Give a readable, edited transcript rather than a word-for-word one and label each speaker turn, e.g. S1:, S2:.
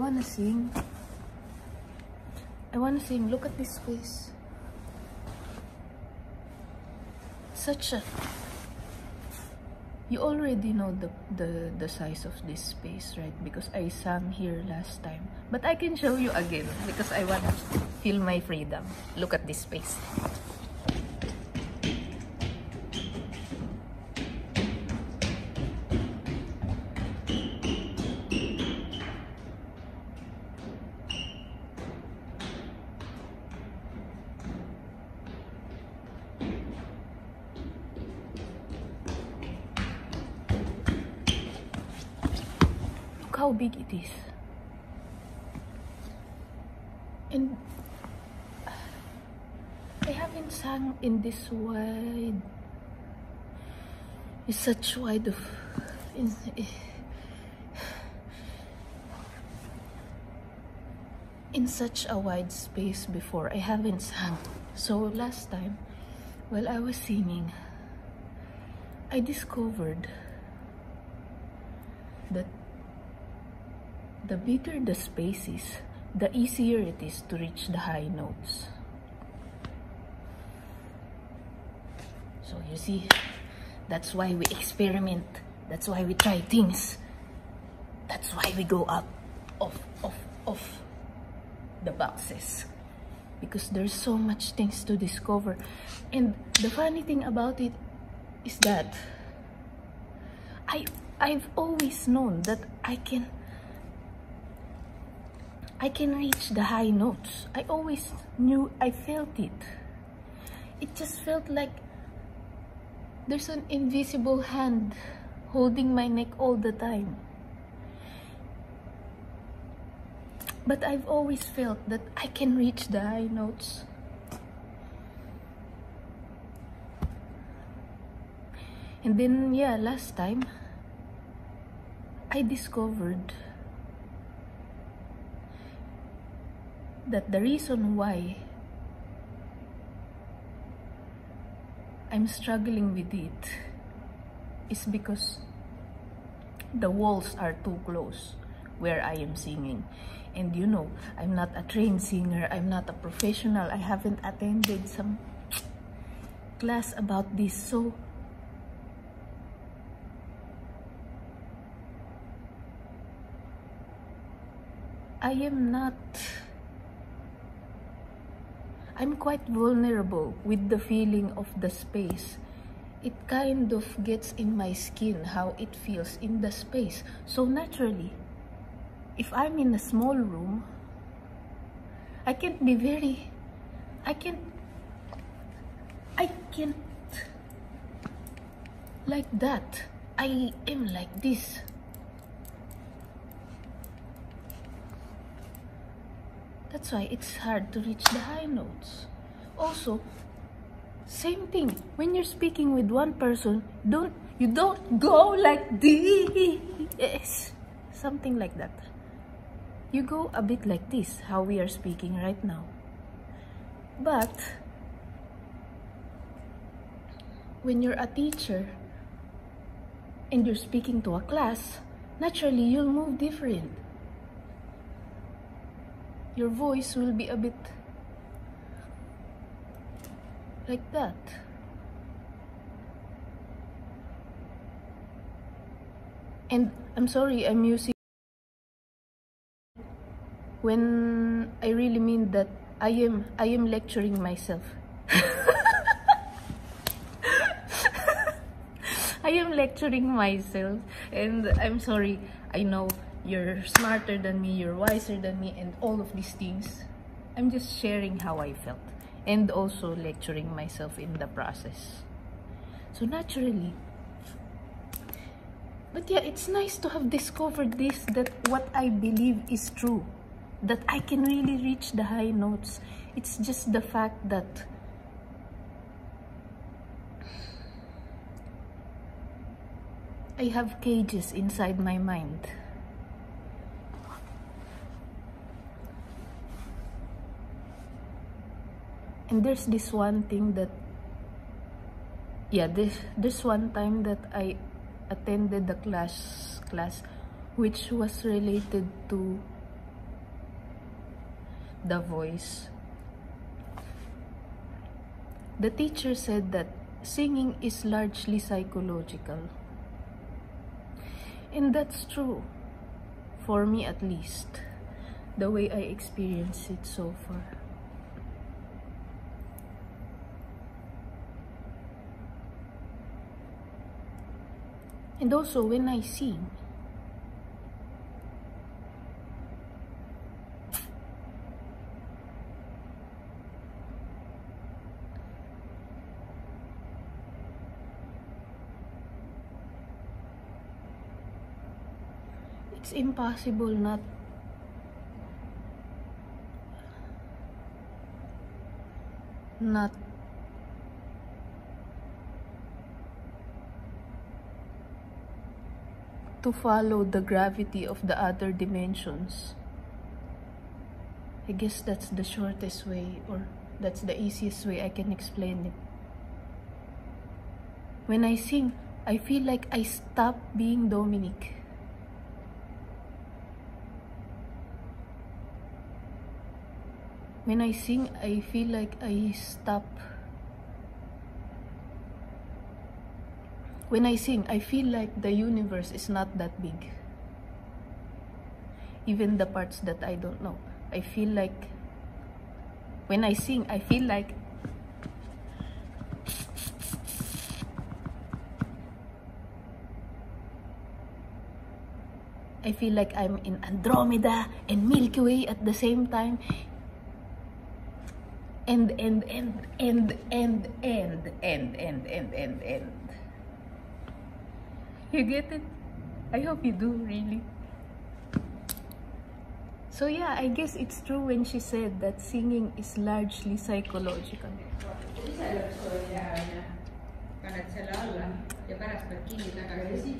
S1: wanna sing. I wanna sing. Look at this face. Such a... You already know the size of this space, right? Because I sang here last time. But I can show you again because I want to feel my freedom. Look at this space. How big it is. And I haven't sang in this wide, it's such wide of in such a wide space before. I haven't sang. So last time while I was singing, I discovered that the bigger the space is, the easier it is to reach the high notes. So you see, that's why we experiment. That's why we try things. That's why we go out of the boxes. Because there's so much things to discover. And the funny thing about it is that I've always known that I can reach the high notes. I always knew, I felt it. It just felt like there's an invisible hand holding my neck all the time. But I've always felt that I can reach the high notes. And then, yeah, last time, I discovered that the reason why I'm struggling with it is because the walls are too close where I am singing. And you know, I'm not a trained singer, I'm not a professional, I haven't attended some class about this, so I'm quite vulnerable with the feeling of the space. It kind of gets in my skin how it feels in the space. So naturally, if I'm in a small room, I can't like that. I am like this. That's why it's hard to reach the high notes. Also, same thing. When you're speaking with one person, you don't go like this. Something like that. You go a bit like this, how we are speaking right now. But when you're a teacher and you're speaking to a class, naturally you'll move different. Your voice will be a bit like that. And I'm sorry, I'm using when I really mean that I am lecturing myself. I am lecturing myself, and I'm sorry. I know you're smarter than me, you're wiser than me, and all of these things. I'm just sharing how I felt, and also lecturing myself in the process. So naturally, but yeah, it's nice to have discovered this, that what I believe is true, that I can really reach the high notes. It's just the fact that I have cages inside my mind. And there's this one thing that, yeah, this one time that I attended the class which was related to the voice. The teacher said that singing is largely psychological. And that's true, for me at least, the way I experience it so far. And also when I sing, it's impossible not to follow the gravity of the other dimensions. I guess that's the shortest way, or that's the easiest way I can explain it. When I sing, I feel like I stop being Dominic. When I sing, I feel like I stop. When I sing, I feel like the universe is not that big. Even the parts that I don't know. I feel like, when I sing, I feel like I'm in Andromeda and Milky Way at the same time. And. You get it? I hope you do, really. So yeah, I guess it's true when she said that singing is largely psychological.
S2: Paned selle alla ja pärast pead kinni tagasi.